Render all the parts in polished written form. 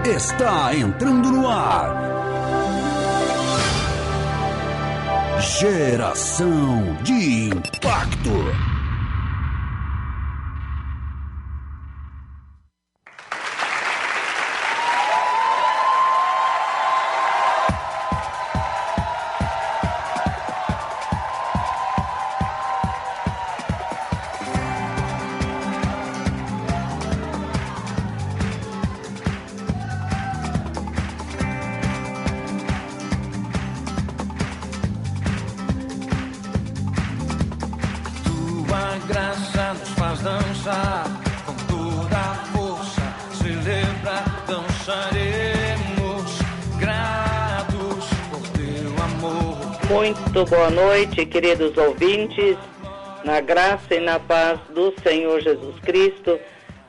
está entrando no ar. Geração de Impacto. Muito boa noite, queridos ouvintes, na graça e na paz do Senhor Jesus Cristo.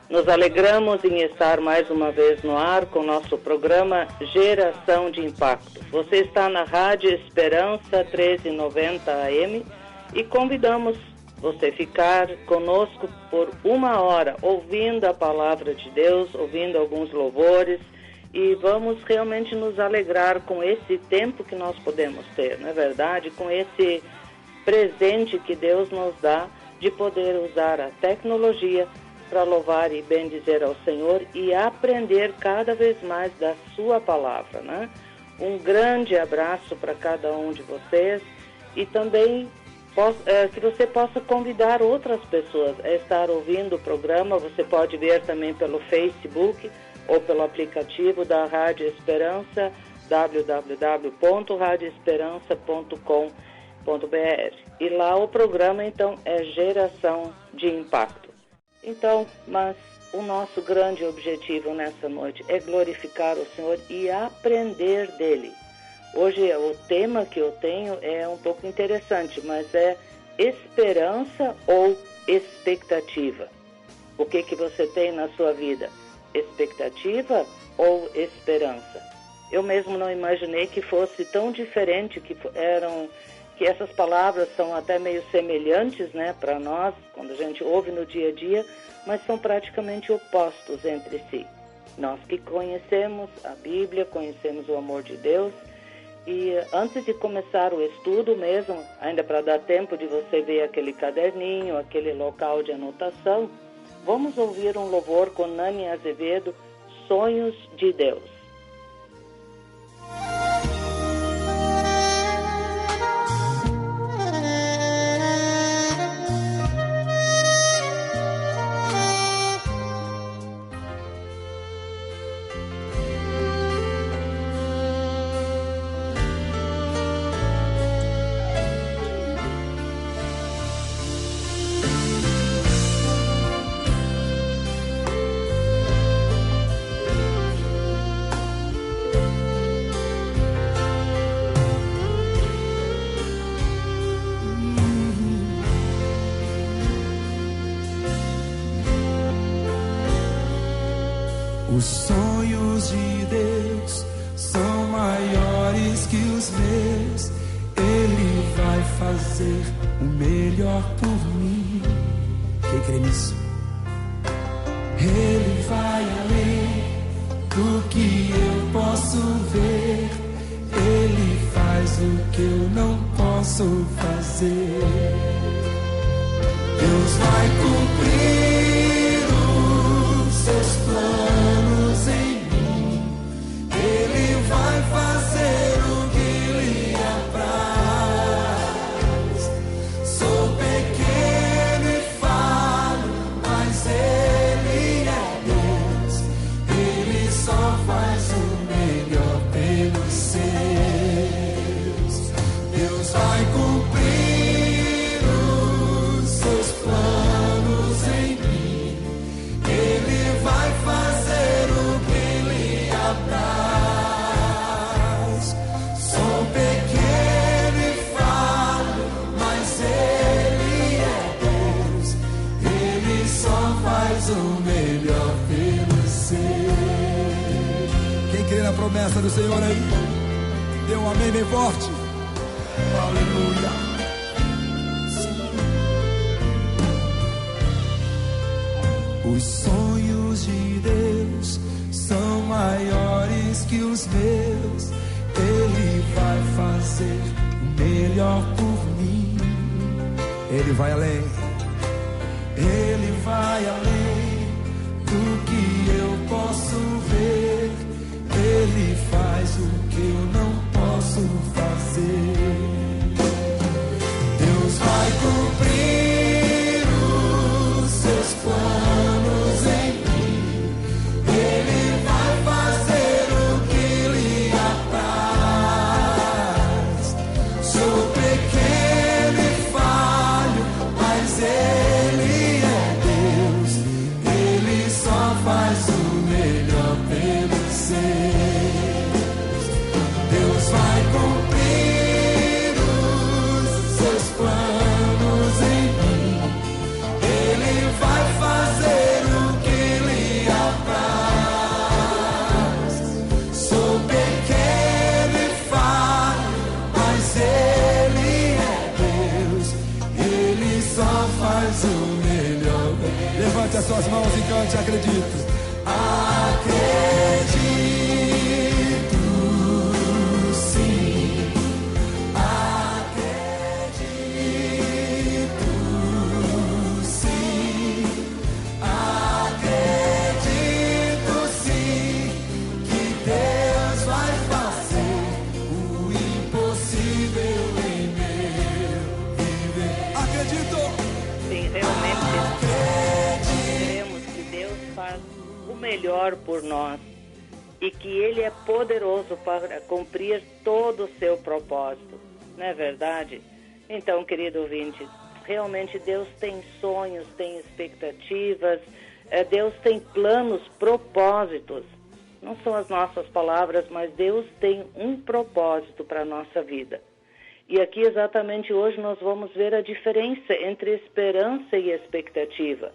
Nos alegramos em estar mais uma vez no ar com o nosso programa Geração de Impacto. Você está na Rádio Esperança 1390 AM e convidamos você a ficar conosco por uma hora, ouvindo a palavra de Deus, ouvindo alguns louvores, e vamos realmente nos alegrar com esse tempo que nós podemos ter, não é verdade? Com esse presente que Deus nos dá de poder usar a tecnologia para louvar e bendizer ao Senhor e aprender cada vez mais da sua palavra, né? Um grande abraço para cada um de vocês e também que você possa convidar outras pessoas a estar ouvindo o programa. Você pode ver também pelo Facebook ou pelo aplicativo da Rádio Esperança, www.radioesperança.com.br. E lá o programa, então, é Geração de Impacto. Então, mas o nosso grande objetivo nessa noite é glorificar o Senhor e aprender dele. Hoje o tema que eu tenho é um pouco interessante, mas é esperança ou expectativa. O que você tem na sua vida? Expectativa ou esperança? Eu mesmo não imaginei que fosse tão diferente, que essas palavras são até meio semelhantes, né, para nós, quando a gente ouve no dia a dia, mas são praticamente opostos entre si. Nós que conhecemos a Bíblia, conhecemos o amor de Deus, e antes de começar o estudo mesmo, ainda para dar tempo de você ver aquele caderninho, aquele local de anotação, vamos ouvir um louvor com Nani Azevedo, Sonhos de Deus. Os sonhos de Deus são maiores que os meus. Ele vai fazer o melhor por mim. Quem crê nisso? Ele vai além do que eu posso ver. Ele faz o que eu não posso fazer. Deus vai cumprir os seus planos em mim. Ele vai fazer o que lhe apraz. Sou pequeno e falho, mas Ele é Deus. Ele só faz o melhor pelos seus. Deus vai cumprir os seus planos em mim. Ele vai fazer o que lhe apraz. Sou pequeno e falho, mas Ele é Deus. Ele só faz o melhor pelos seus. Quem crê na promessa do Senhor aí? Dê um amém bem forte. Aleluia. Os sonhos de Deus são maiores melhor por mim. Ele vai além. Ele vai além do que eu posso ver. Ele faz o que eu não posso fazer. Deus vai cumprir os seus planos em mim. Ele vai fazer o que lhe apraz. Sou pequeno e falho, mas Ele é Deus. Ele só faz o melhor pelos seus. Deus vai cumprir os seus planos em mim. Ele vai fazer o que lhe apraz. Sou pequeno e falho, mas Ele é Deus. Ele só faz o melhor. Levante as suas mãos e cante, acredito. Acredito, sim. Acredito, sim. Acredito, sim, que Deus vai fazer o impossível em meu viver. Acredito. Sim, realmente cremos que Deus faz o melhor por nós e que Ele é poderoso para cumprir todo o seu propósito. Não é verdade? Então, querido ouvinte, realmente Deus tem sonhos, tem expectativas, Deus tem planos, propósitos. Não são as nossas palavras, mas Deus tem um propósito para a nossa vida. E aqui exatamente hoje nós vamos ver a diferença entre esperança e expectativa.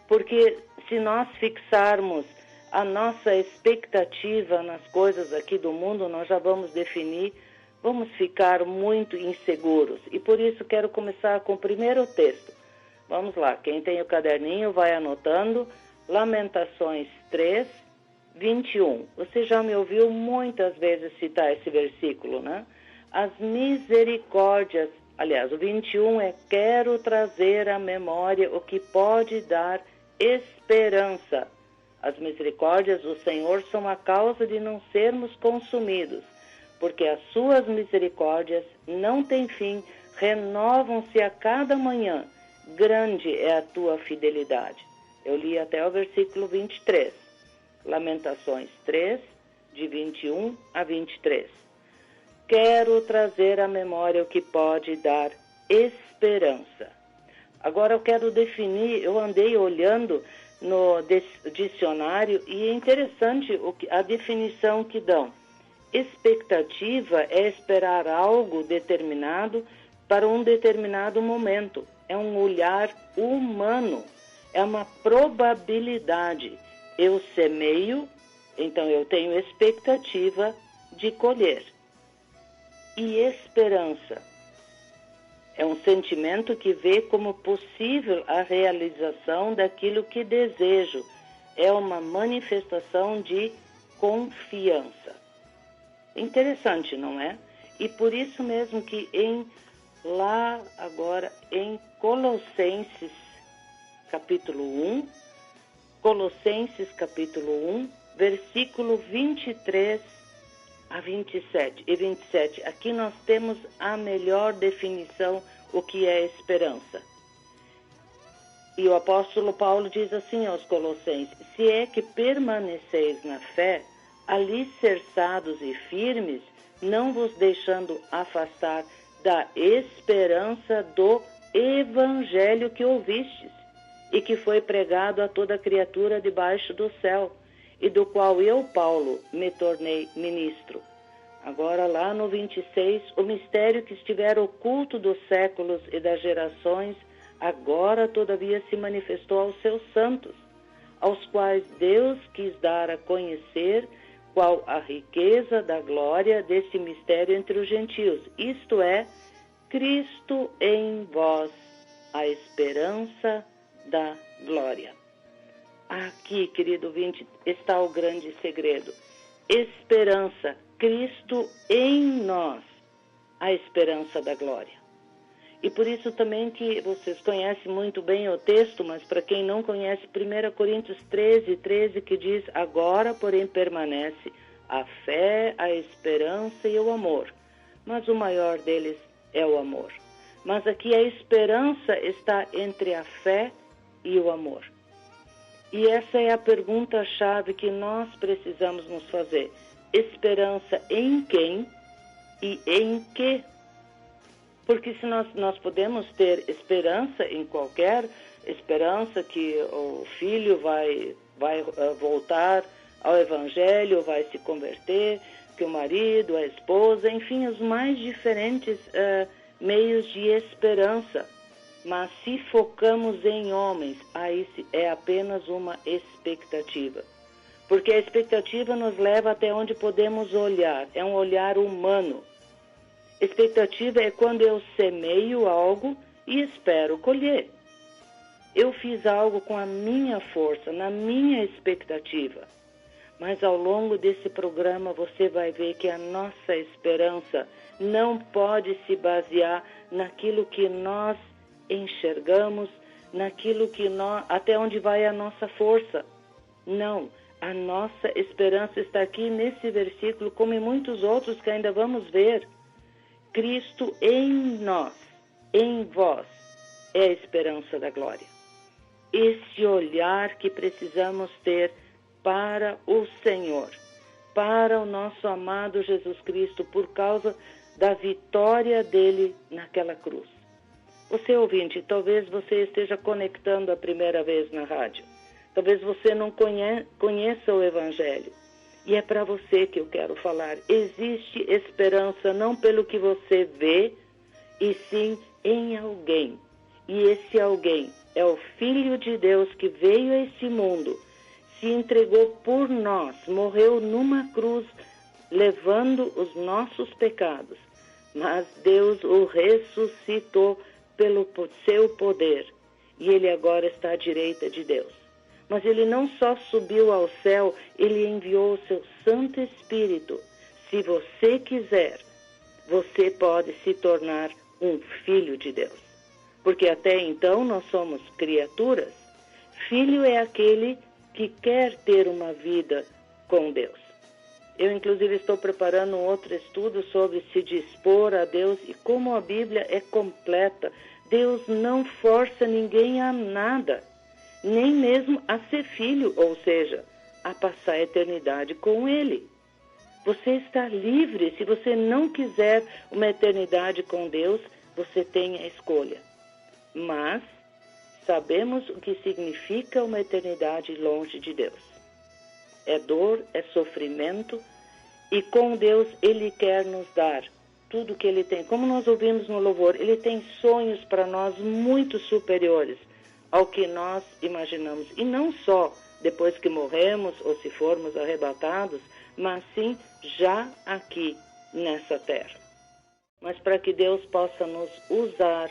Porque se nós fixarmos a nossa expectativa nas coisas aqui do mundo, nós já vamos ficar muito inseguros. E por isso quero começar com o primeiro texto. Vamos lá, quem tem o caderninho vai anotando. Lamentações 3, 21. Você já me ouviu muitas vezes citar esse versículo, né? As misericórdias, aliás, o 21 é: quero trazer à memória o que pode dar esperança. As misericórdias do Senhor são a causa de não sermos consumidos, porque as suas misericórdias não têm fim, renovam-se a cada manhã. Grande é a tua fidelidade. Eu li até o versículo 23. Lamentações 3, de 21 a 23. Quero trazer à memória o que pode dar esperança. Agora eu quero definir, eu andei olhando no dicionário e é interessante a definição que dão. Expectativa é esperar algo determinado para um determinado momento. É um olhar humano, é uma probabilidade. Eu semeio, então eu tenho expectativa de colher. E esperança é um sentimento que vê como possível a realização daquilo que desejo. É uma manifestação de confiança. Interessante, não é? E por isso mesmo que em Colossenses capítulo 1, versículo 23 a 27 e 27. Aqui nós temos a melhor definição, o que é esperança. E o apóstolo Paulo diz assim aos Colossenses: se é que permaneceis na fé, alicerçados e firmes, não vos deixando afastar da esperança do evangelho que ouvistes, e que foi pregado a toda criatura debaixo do céu, e do qual eu, Paulo, me tornei ministro. Agora lá no 26, o mistério que estiver oculto dos séculos e das gerações, agora todavia se manifestou aos seus santos, aos quais Deus quis dar a conhecer qual a riqueza da glória desse mistério entre os gentios, isto é, Cristo em vós, a esperança da glória. Aqui, querido ouvinte, está o grande segredo. Esperança, Cristo em nós. a esperança da glória. E por isso também que vocês conhecem muito bem o texto, mas para quem não conhece, 1 Coríntios 13, que diz: agora, porém, permanece a fé, a esperança e o amor, mas o maior deles é o amor. Mas aqui a esperança está entre a fé e o amor. E essa é a pergunta-chave que nós precisamos nos fazer. Esperança em quem e em que? Porque se nós podemos ter esperança em qualquer esperança que o filho vai voltar ao Evangelho, vai se converter, que o marido, a esposa, enfim, os mais diferentes meios de esperança. Mas se focamos em homens, aí é apenas uma expectativa. Porque a expectativa nos leva até onde podemos olhar, é um olhar humano. Expectativa é quando eu semeio algo e espero colher. Eu fiz algo com a minha força, na minha expectativa. Mas ao longo desse programa você vai ver que a nossa esperança não pode se basear naquilo que nós enxergamos, naquilo que até onde vai a nossa força. Não, a nossa esperança está aqui nesse versículo, como em muitos outros que ainda vamos ver. Cristo em nós, em vós, é a esperança da glória. Esse olhar que precisamos ter para o Senhor, para o nosso amado Jesus Cristo, por causa da vitória dele naquela cruz. Você ouvinte, talvez você esteja conectando a primeira vez na rádio. Talvez você não conheça o Evangelho. E é para você que eu quero falar. Existe esperança não pelo que você vê, e sim em alguém. E esse alguém é o Filho de Deus que veio a esse mundo, se entregou por nós, morreu numa cruz, levando os nossos pecados. Mas Deus o ressuscitou pelo seu poder. E ele agora está à direita de Deus. Mas ele não só subiu ao céu, ele enviou o seu Santo Espírito. Se você quiser, você pode se tornar um filho de Deus. Porque até então nós somos criaturas. Filho é aquele que quer ter uma vida com Deus. Eu, inclusive, estou preparando um outro estudo sobre se dispor a Deus e como a Bíblia é completa. Deus não força ninguém a nada, nem mesmo a ser filho, ou seja, a passar a eternidade com Ele. Você está livre. Se você não quiser uma eternidade com Deus, você tem a escolha. Mas sabemos o que significa uma eternidade longe de Deus. É dor, é sofrimento, e com Deus Ele quer nos dar tudo que Ele tem. Como nós ouvimos no louvor, Ele tem sonhos para nós muito superiores ao que nós imaginamos. E não só depois que morremos ou se formos arrebatados, mas sim já aqui nessa terra. Mas para que Deus possa nos usar,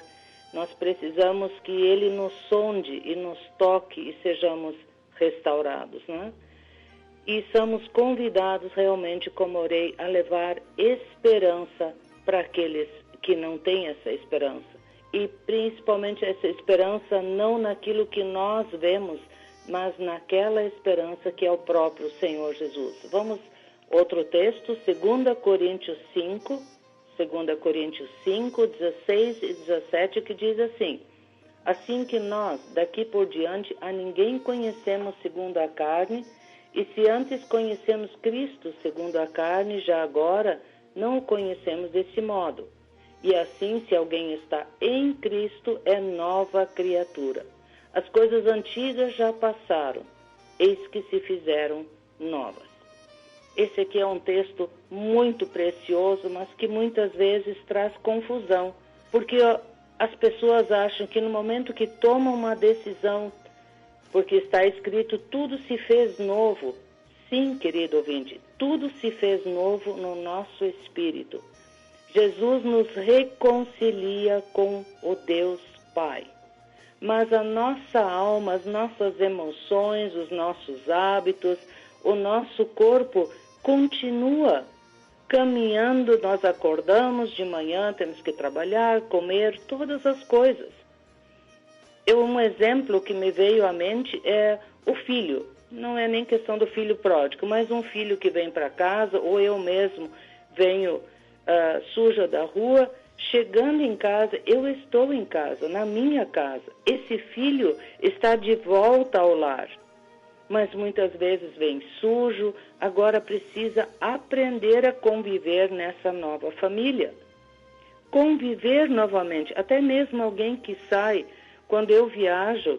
nós precisamos que Ele nos sonde e nos toque e sejamos restaurados, né? E somos convidados realmente, como orei, a levar esperança para aqueles que não têm essa esperança. E principalmente essa esperança não naquilo que nós vemos, mas naquela esperança que é o próprio Senhor Jesus. Vamos, outro texto, 2 Coríntios 5, 16 e 17, que diz assim: assim que nós, daqui por diante, a ninguém conhecemos segundo a carne, e se antes conhecemos Cristo segundo a carne, já agora não o conhecemos desse modo. E assim, se alguém está em Cristo, é nova criatura. As coisas antigas já passaram, eis que se fizeram novas. Esse aqui é um texto muito precioso, mas que muitas vezes traz confusão, porque as pessoas acham que no momento que tomam uma decisão, porque está escrito, tudo se fez novo. Sim, querido ouvinte, tudo se fez novo no nosso espírito. Jesus nos reconcilia com o Deus Pai. Mas a nossa alma, as nossas emoções, os nossos hábitos, o nosso corpo continua caminhando, nós acordamos de manhã, temos que trabalhar, comer, todas as coisas. Um exemplo que me veio à mente é o filho. Não é nem questão do filho pródigo, mas um filho que vem para casa, ou eu mesmo venho suja da rua, chegando em casa, eu estou em casa, na minha casa. Esse filho está de volta ao lar, mas muitas vezes vem sujo, agora precisa aprender a conviver nessa nova família. Conviver novamente, até mesmo alguém que sai, quando eu viajo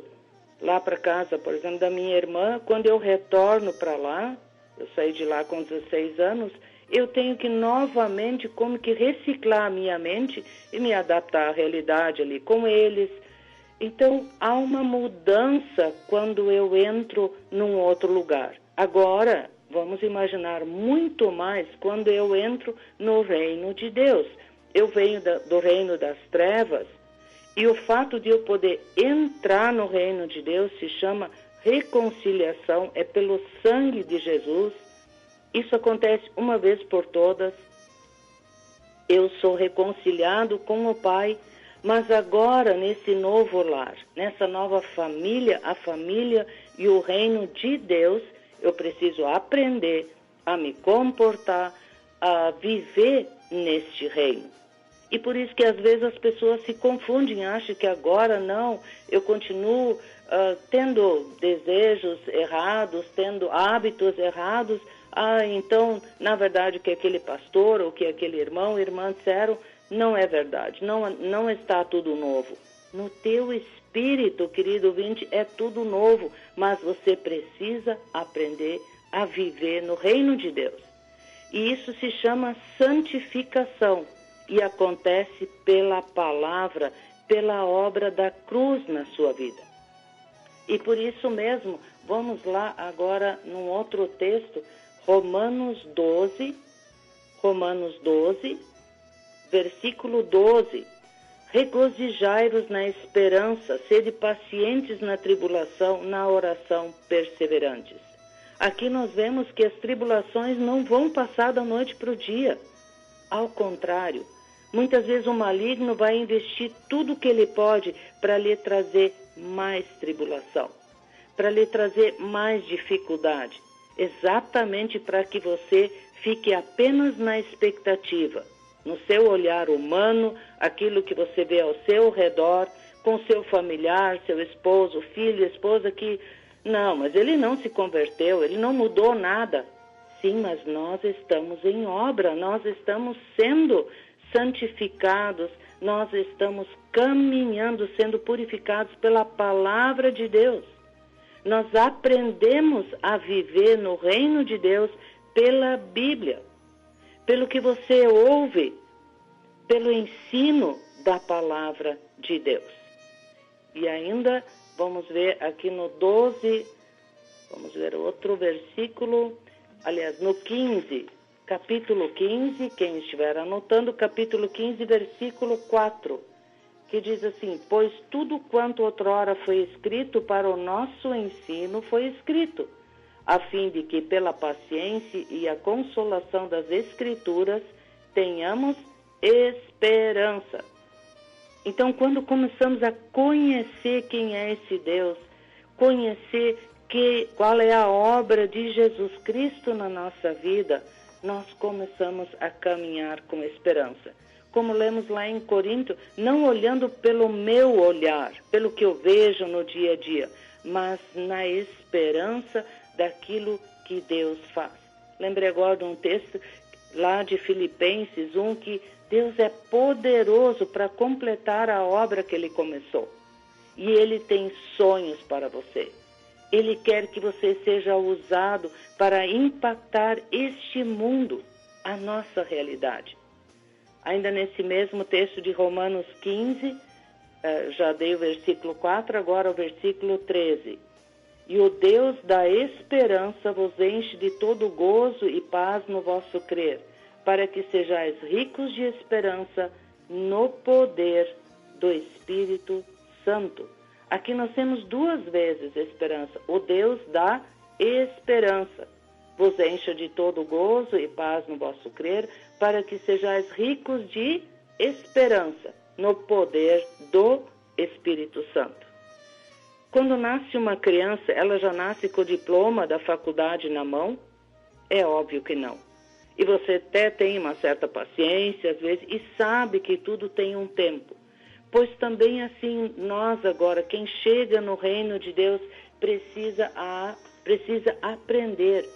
lá para casa, por exemplo, da minha irmã, quando eu retorno para lá, eu saí de lá com 16 anos, eu tenho que novamente como que reciclar a minha mente e me adaptar à realidade ali com eles. Então, há uma mudança quando eu entro num outro lugar. Agora, vamos imaginar muito mais quando eu entro no reino de Deus. Eu venho do reino das trevas, e o fato de eu poder entrar no reino de Deus se chama reconciliação, é pelo sangue de Jesus. Isso acontece uma vez por todas. Eu sou reconciliado com o Pai, mas agora nesse novo lar, nessa nova família, a família e o reino de Deus, eu preciso aprender a me comportar, a viver neste reino. E por isso que às vezes as pessoas se confundem, acham que agora não, eu continuo tendo desejos errados, tendo hábitos errados. Então, na verdade, o que aquele pastor ou que aquele irmão, irmã disseram, não é verdade, não está tudo novo. No teu espírito, querido ouvinte, é tudo novo, mas você precisa aprender a viver no reino de Deus. E isso se chama santificação. E acontece pela palavra, pela obra da cruz na sua vida. E por isso mesmo, vamos lá agora num outro texto, Romanos 12, versículo 12. Regozijai-vos na esperança, sede pacientes na tribulação, na oração perseverantes. Aqui nós vemos que as tribulações não vão passar da noite para o dia. Ao contrário, muitas vezes o maligno vai investir tudo o que ele pode para lhe trazer mais tribulação, para lhe trazer mais dificuldade, exatamente para que você fique apenas na expectativa, no seu olhar humano, aquilo que você vê ao seu redor, com seu familiar, seu esposo, filho, esposa, que não, mas ele não se converteu, ele não mudou nada. Sim, mas nós estamos em obra, nós estamos sendo santificados, nós estamos caminhando, sendo purificados pela palavra de Deus. Nós aprendemos a viver no reino de Deus pela Bíblia, pelo que você ouve, pelo ensino da palavra de Deus. E ainda, vamos ver aqui no 12, vamos ver outro versículo, aliás, no 15, capítulo 15, quem estiver anotando, capítulo 15, versículo 4, que diz assim: pois tudo quanto outrora foi escrito para o nosso ensino foi escrito, a fim de que pela paciência e a consolação das Escrituras tenhamos esperança. Então, quando começamos a conhecer quem é esse Deus, conhecer qual é a obra de Jesus Cristo na nossa vida, nós começamos a caminhar com esperança. Como lemos lá em Corinto, não olhando pelo meu olhar, pelo que eu vejo no dia a dia, mas na esperança daquilo que Deus faz. Lembrei agora de um texto lá de Filipenses 1, que Deus é poderoso para completar a obra que Ele começou. E Ele tem sonhos para você. Ele quer que você seja usado para impactar este mundo, a nossa realidade. Ainda nesse mesmo texto de Romanos 15, já dei o versículo 4, agora o versículo 13. E o Deus da esperança vos enche de todo gozo e paz no vosso crer, para que sejais ricos de esperança no poder do Espírito Santo. Aqui nós temos duas vezes esperança, o Deus da esperança, vos encha de todo gozo e paz no vosso crer, para que sejais ricos de esperança no poder do Espírito Santo. Quando nasce uma criança, ela já nasce com o diploma da faculdade na mão? É óbvio que não. E você até tem uma certa paciência, às vezes, e sabe que tudo tem um tempo. Pois também assim, nós agora, quem chega no reino de Deus, precisa aprender,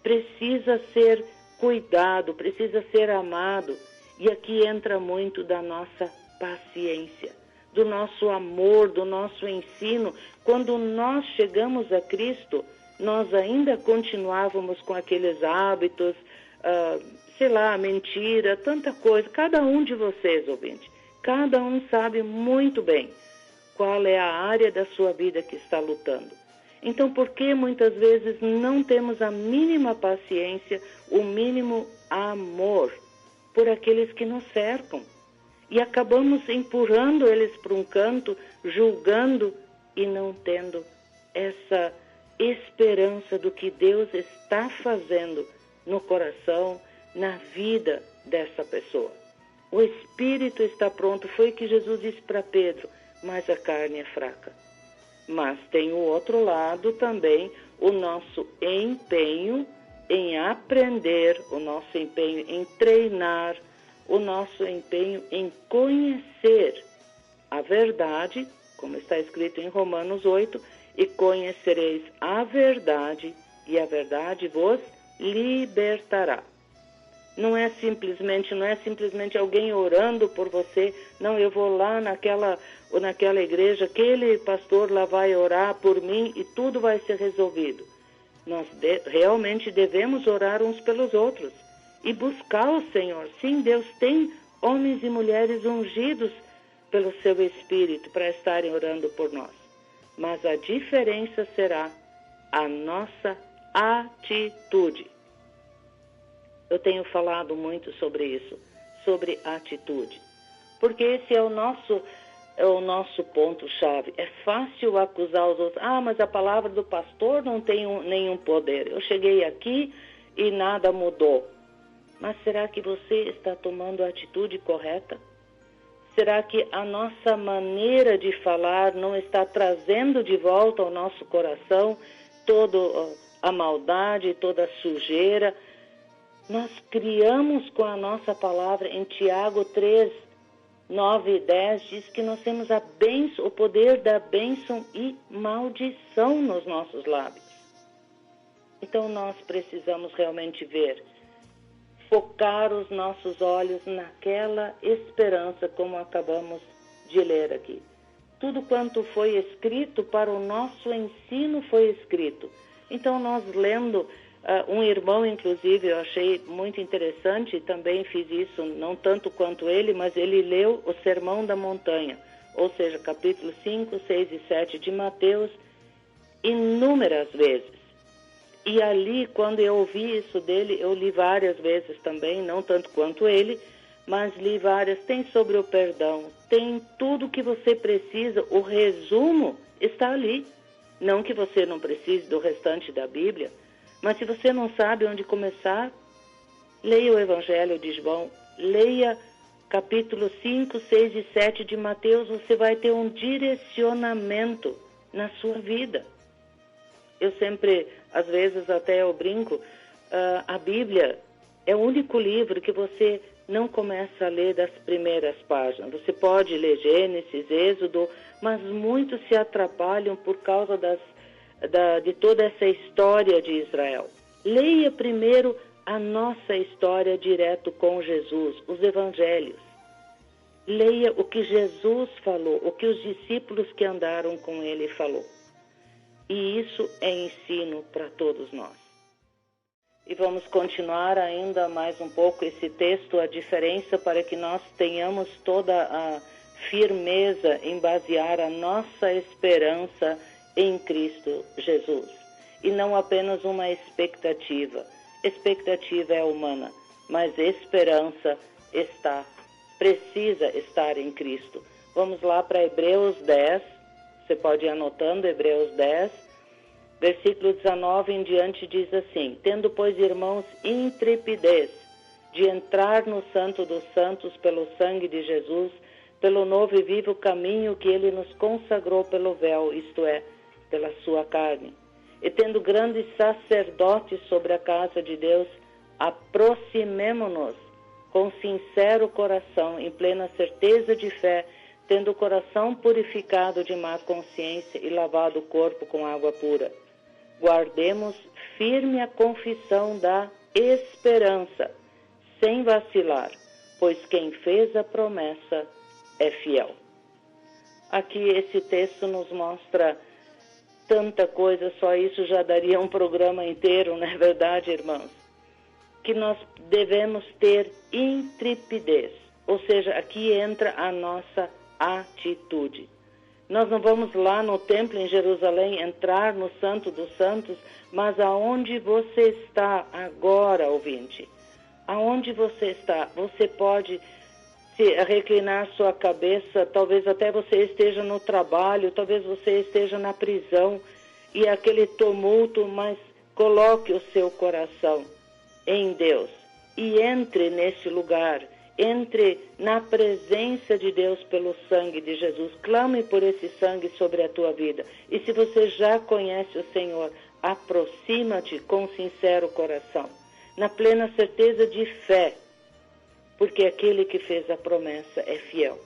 precisa ser cuidado, precisa ser amado. E aqui entra muito da nossa paciência, do nosso amor, do nosso ensino. Quando nós chegamos a Cristo, nós ainda continuávamos com aqueles hábitos, mentira, tanta coisa. Cada um de vocês, ouvintes, cada um sabe muito bem qual é a área da sua vida que está lutando. Então, por que muitas vezes não temos a mínima paciência, o mínimo amor por aqueles que nos cercam? E acabamos empurrando eles para um canto, julgando e não tendo essa esperança do que Deus está fazendo no coração, na vida dessa pessoa. O espírito está pronto, foi o que Jesus disse para Pedro, mas a carne é fraca. Mas tem o outro lado também, o nosso empenho em aprender, o nosso empenho em treinar, o nosso empenho em conhecer a verdade, como está escrito em Romanos 8, e conhecereis a verdade, e a verdade vos libertará. Não é simplesmente alguém orando por você. Não, eu vou lá naquela igreja, aquele pastor lá vai orar por mim e tudo vai ser resolvido. Nós realmente devemos orar uns pelos outros e buscar o Senhor. Sim, Deus tem homens e mulheres ungidos pelo seu Espírito para estarem orando por nós. Mas a diferença será a nossa atitude. Eu tenho falado muito sobre isso, sobre atitude. Porque esse é o nosso ponto-chave. É fácil acusar os outros. Mas a palavra do pastor não tem nenhum poder. Eu cheguei aqui e nada mudou. Mas será que você está tomando a atitude correta? Será que a nossa maneira de falar não está trazendo de volta ao nosso coração toda a maldade, toda a sujeira? Nós criamos com a nossa palavra, em Tiago 3, 9 e 10, diz que nós temos a bênção, o poder da bênção e maldição nos nossos lábios. Então nós precisamos realmente ver, focar os nossos olhos naquela esperança, como acabamos de ler aqui. Tudo quanto foi escrito para o nosso ensino foi escrito. Então nós lendo, um irmão inclusive eu achei muito interessante, também fiz isso, não tanto quanto ele, mas ele leu o Sermão da Montanha, ou seja, capítulo 5, 6 e 7 de Mateus, inúmeras vezes. E ali, quando eu ouvi isso dele, eu li várias vezes também, não tanto quanto ele, mas li várias. Tem sobre o perdão, tem tudo que você precisa, o resumo está ali. Não que você não precise do restante da Bíblia, mas se você não sabe onde começar, leia o Evangelho de João, leia capítulo 5, 6 e 7 de Mateus, você vai ter um direcionamento na sua vida. Eu sempre, às vezes até eu brinco, a Bíblia é o único livro que você não começa a ler das primeiras páginas. Você pode ler Gênesis, Êxodo, mas muitos se atrapalham por causa de toda essa história de Israel. Leia primeiro a nossa história direto com Jesus, os Evangelhos. Leia o que Jesus falou, o que os discípulos que andaram com ele falou. E isso é ensino para todos nós. E vamos continuar ainda mais um pouco esse texto, a diferença, para que nós tenhamos toda a firmeza em basear a nossa esperança em Cristo Jesus. E não apenas uma expectativa. Expectativa é humana, mas esperança precisa estar em Cristo. Vamos lá para Hebreus 10. Você pode ir anotando Hebreus 10, Versículo 19 em diante diz assim: tendo, pois, irmãos, intrepidez de entrar no Santo dos Santos pelo sangue de Jesus, pelo novo e vivo caminho que ele nos consagrou pelo véu, isto é, pela sua carne. E tendo grandes sacerdotes sobre a casa de Deus, aproximemo-nos com sincero coração, em plena certeza de fé, tendo o coração purificado de má consciência e lavado o corpo com água pura. Guardemos firme a confissão da esperança, sem vacilar, pois quem fez a promessa é fiel. Aqui esse texto nos mostra tanta coisa, só isso já daria um programa inteiro, não é verdade, irmãos? Que nós devemos ter intrepidez, ou seja, aqui entra a nossa atitude. Nós não vamos lá no templo em Jerusalém entrar no Santo dos Santos, mas aonde você está agora, ouvinte? Aonde você está? Você pode reclinar sua cabeça, talvez até você esteja no trabalho, talvez você esteja na prisão e aquele tumulto, mas coloque o seu coração em Deus e entre nesse lugar. Entre na presença de Deus pelo sangue de Jesus. Clame por esse sangue sobre a tua vida. E se você já conhece o Senhor, aproxima-te com sincero coração, na plena certeza de fé, porque aquele que fez a promessa é fiel.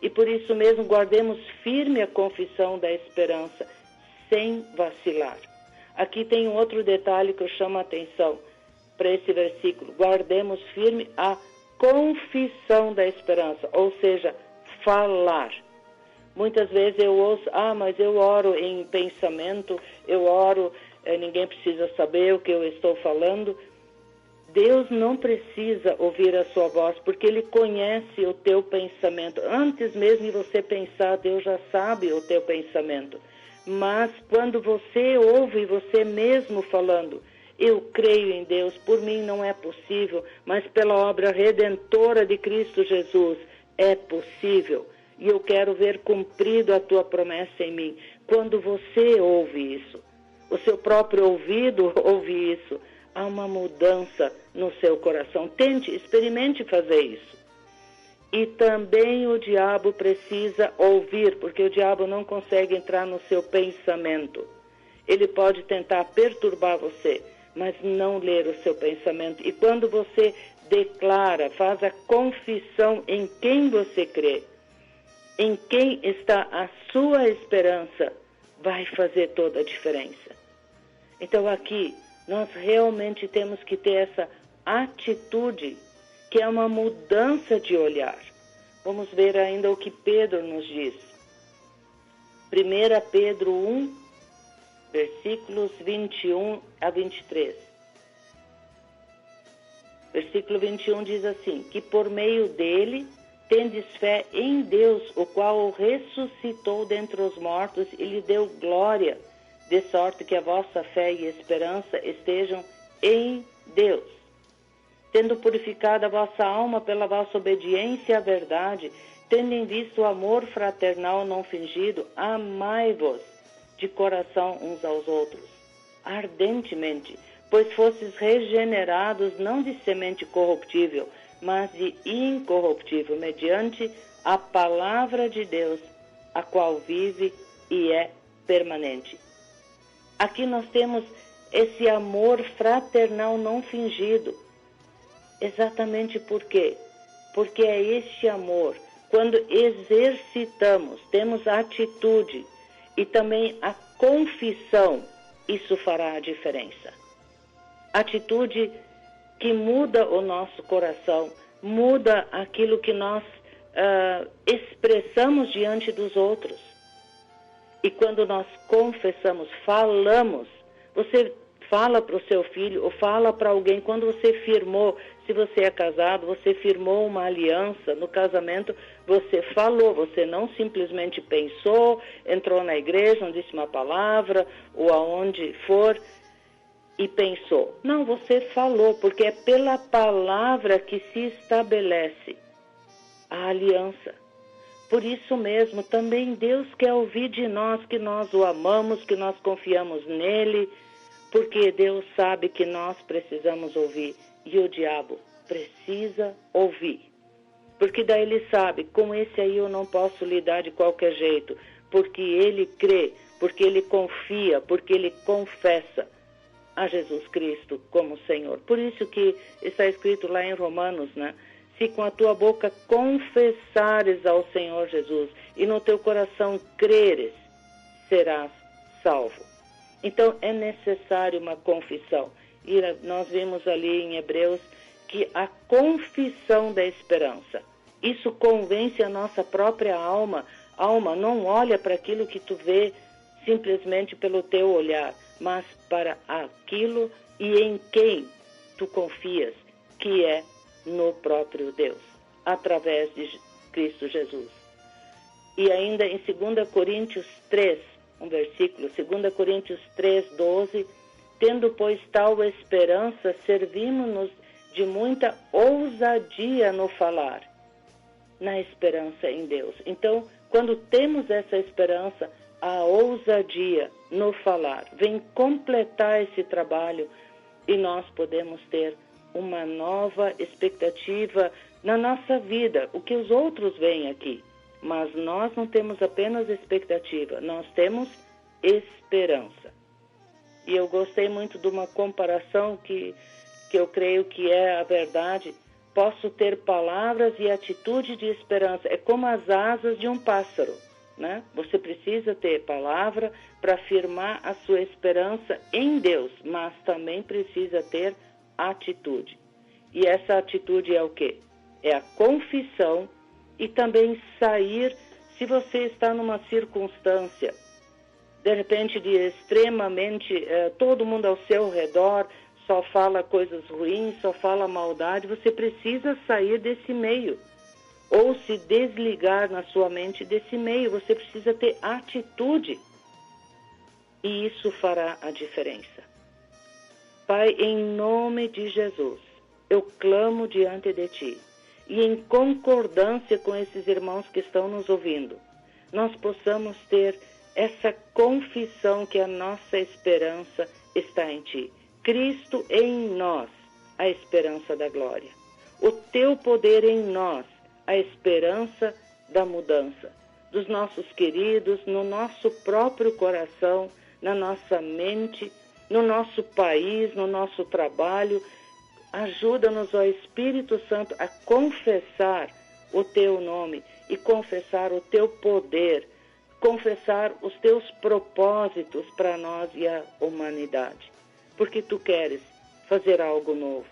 E por isso mesmo guardemos firme a confissão da esperança, sem vacilar. Aqui tem um outro detalhe que eu chamo a atenção para esse versículo. Guardemos firme a confissão da esperança, ou seja, falar. Muitas vezes eu ouço, mas eu oro em pensamento, eu oro, ninguém precisa saber o que eu estou falando. Deus não precisa ouvir a sua voz, porque Ele conhece o teu pensamento. Antes mesmo de você pensar, Deus já sabe o teu pensamento. Mas quando você ouve você mesmo falando, eu creio em Deus, por mim não é possível, mas pela obra redentora de Cristo Jesus é possível. E eu quero ver cumprido a tua promessa em mim. Quando você ouve isso, o seu próprio ouvido ouve isso, há uma mudança no seu coração. Tente, experimente fazer isso. E também o diabo precisa ouvir, porque o diabo não consegue entrar no seu pensamento. Ele pode tentar perturbar você, mas não ler o seu pensamento. E quando você declara, faz a confissão em quem você crê, em quem está a sua esperança, vai fazer toda a diferença. Então aqui, nós realmente temos que ter essa atitude, que é uma mudança de olhar. Vamos ver ainda o que Pedro nos diz. 1 Pedro 1, versículos 21 a 23. Versículo 21 diz assim: que por meio dele tendes fé em Deus, o qual o ressuscitou dentre os mortos e lhe deu glória, de sorte que a vossa fé e esperança estejam em Deus. Tendo purificado a vossa alma pela vossa obediência à verdade, tendo em vista o amor fraternal não fingido, amai-vos de coração uns aos outros, ardentemente, pois fostes regenerados não de semente corruptível, mas de incorruptível, mediante a palavra de Deus, a qual vive e é permanente. Aqui nós temos esse amor fraternal não fingido. Exatamente por quê? Porque é este amor, quando exercitamos, temos a atitude e também a confissão, isso fará a diferença. Atitude que muda o nosso coração, muda aquilo que nós expressamos diante dos outros. E quando nós confessamos, falamos, você fala para o seu filho ou fala para alguém, quando você firmou, se você é casado, você firmou uma aliança no casamento, você falou, você não simplesmente pensou, entrou na igreja, não disse uma palavra, ou aonde for, e pensou. Não, você falou, porque é pela palavra que se estabelece a aliança. Por isso mesmo, também Deus quer ouvir de nós que nós o amamos, que nós confiamos nele, porque Deus sabe que nós precisamos ouvir e o diabo precisa ouvir. Porque daí ele sabe, com esse aí eu não posso lidar de qualquer jeito, porque ele crê, porque ele confia, porque ele confessa a Jesus Cristo como Senhor. Por isso que está escrito lá em Romanos, né? Se com a tua boca confessares ao Senhor Jesus e no teu coração creres, serás salvo. Então é necessário uma confissão. E nós vimos ali em Hebreus que a confissão da esperança, isso convence a nossa própria alma. A alma não olha para aquilo que tu vê simplesmente pelo teu olhar, mas para aquilo e em quem tu confias, que é no próprio Deus, através de Cristo Jesus. E ainda em 2 Coríntios 3, um versículo, 2 Coríntios 3, 12, tendo, pois, tal esperança, servimos-nos de muita ousadia no falar, na esperança em Deus. Então, quando temos essa esperança, a ousadia no falar vem completar esse trabalho e nós podemos ter uma nova expectativa na nossa vida, o que os outros veem aqui. Mas nós não temos apenas expectativa, nós temos esperança. E eu gostei muito de uma comparação que eu creio que é a verdade. Posso ter palavras e atitude de esperança. É como as asas de um pássaro, né? Você precisa ter palavra para afirmar a sua esperança em Deus, mas também precisa ter atitude. E essa atitude é o quê? É a confissão e também sair, se você está numa circunstância, de repente, de extremamente, todo mundo ao seu redor só fala coisas ruins, só fala maldade, você precisa sair desse meio, ou se desligar na sua mente desse meio, você precisa ter atitude, e isso fará a diferença. Pai, em nome de Jesus, eu clamo diante de Ti, e em concordância com esses irmãos que estão nos ouvindo, nós possamos ter essa confissão que a nossa esperança está em Ti. Cristo em nós, a esperança da glória. O Teu poder em nós, a esperança da mudança. Dos nossos queridos, no nosso próprio coração, na nossa mente, no nosso país, no nosso trabalho. Ajuda-nos, ó Espírito Santo, a confessar o Teu nome e confessar o Teu poder, confessar os Teus propósitos para nós e a humanidade, porque Tu queres fazer algo novo.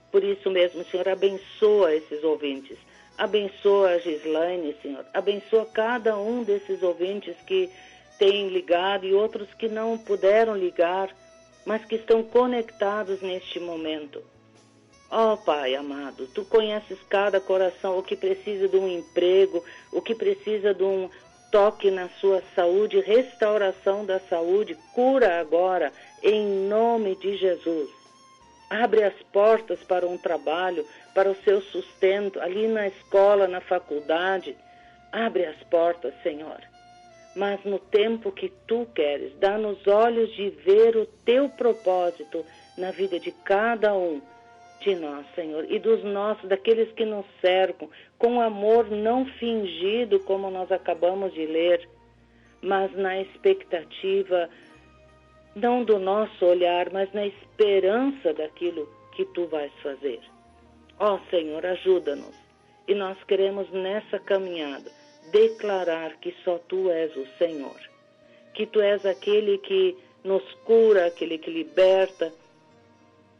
Por isso mesmo, Senhor, abençoa esses ouvintes, abençoa a Gislaine, Senhor, abençoa cada um desses ouvintes que têm ligado e outros que não puderam ligar, mas que estão conectados neste momento. Ó Pai amado, Tu conheces cada coração, o que precisa de um emprego, o que precisa de um toque na sua saúde, restauração da saúde, cura agora, em nome de Jesus. Abre as portas para um trabalho, para o seu sustento, ali na escola, na faculdade. Abre as portas, Senhor. Mas no tempo que Tu queres, dá-nos olhos de ver o Teu propósito na vida de cada um de nós, Senhor, e dos nossos, daqueles que nos cercam, com amor não fingido, como nós acabamos de ler, mas na expectativa, não do nosso olhar, mas na esperança daquilo que Tu vais fazer. Ó Senhor, ajuda-nos, e nós queremos nessa caminhada declarar que só Tu és o Senhor, que Tu és aquele que nos cura, aquele que liberta,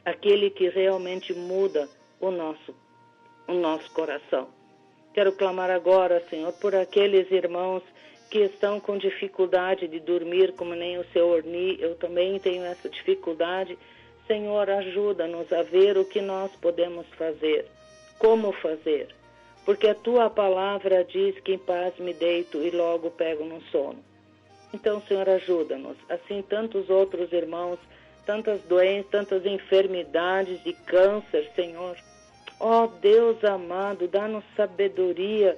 aquele que realmente muda o nosso coração. Quero clamar agora, Senhor, por aqueles irmãos que estão com dificuldade de dormir, como nem o seu Orni, eu também tenho essa dificuldade. Senhor, ajuda-nos a ver o que nós podemos fazer, como fazer, porque a Tua palavra diz que em paz me deito e logo pego no sono. Então, Senhor, ajuda-nos, assim tantos outros irmãos, tantas doenças, tantas enfermidades e câncer, Senhor. Ó Deus amado, dá-nos sabedoria,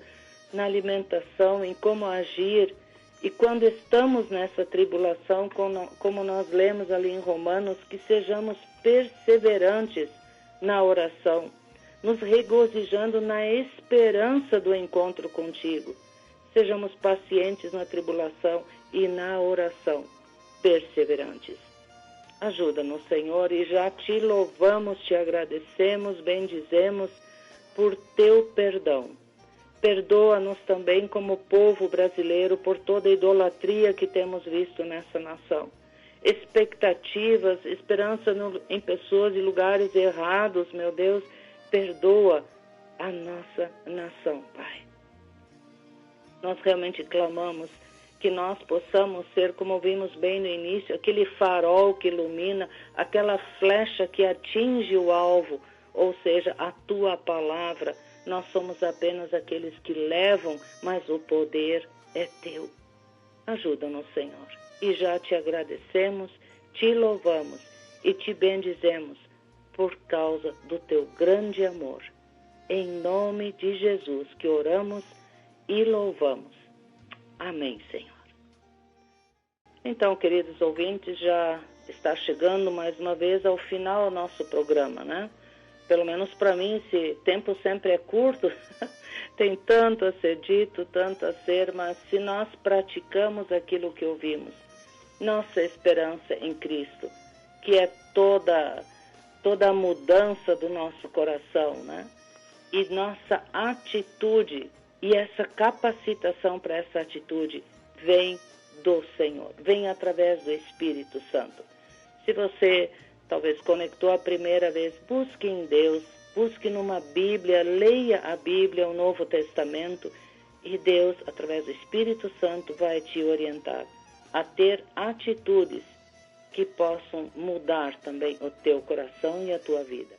na alimentação, em como agir. E quando estamos nessa tribulação, como nós lemos ali em Romanos, que sejamos perseverantes na oração, nos regozijando na esperança do encontro contigo. Sejamos pacientes na tribulação e na oração, perseverantes. Ajuda-nos, Senhor, e já te louvamos, te agradecemos, bendizemos por teu perdão. Perdoa-nos também como povo brasileiro por toda a idolatria que temos visto nessa nação. Expectativas, esperança em pessoas e lugares errados, meu Deus, perdoa a nossa nação, Pai. Nós realmente clamamos que nós possamos ser, como vimos bem no início, aquele farol que ilumina, aquela flecha que atinge o alvo, ou seja, a tua palavra. Nós somos apenas aqueles que levam, mas o poder é teu. Ajuda-nos, Senhor. E já te agradecemos, te louvamos e te bendizemos por causa do teu grande amor. Em nome de Jesus que oramos e louvamos. Amém, Senhor. Então, queridos ouvintes, já está chegando mais uma vez ao final do nosso programa, né? Pelo menos para mim, esse tempo sempre é curto, tem tanto a ser dito, tanto a ser, mas se nós praticamos aquilo que ouvimos, nossa esperança em Cristo, que é toda a mudança do nosso coração, né? E nossa atitude e essa capacitação para essa atitude vem do Senhor, vem através do Espírito Santo. Se você talvez conectou a primeira vez, busque em Deus, busque numa Bíblia, leia a Bíblia, o Novo Testamento, e Deus, através do Espírito Santo, vai te orientar a ter atitudes que possam mudar também o teu coração e a tua vida.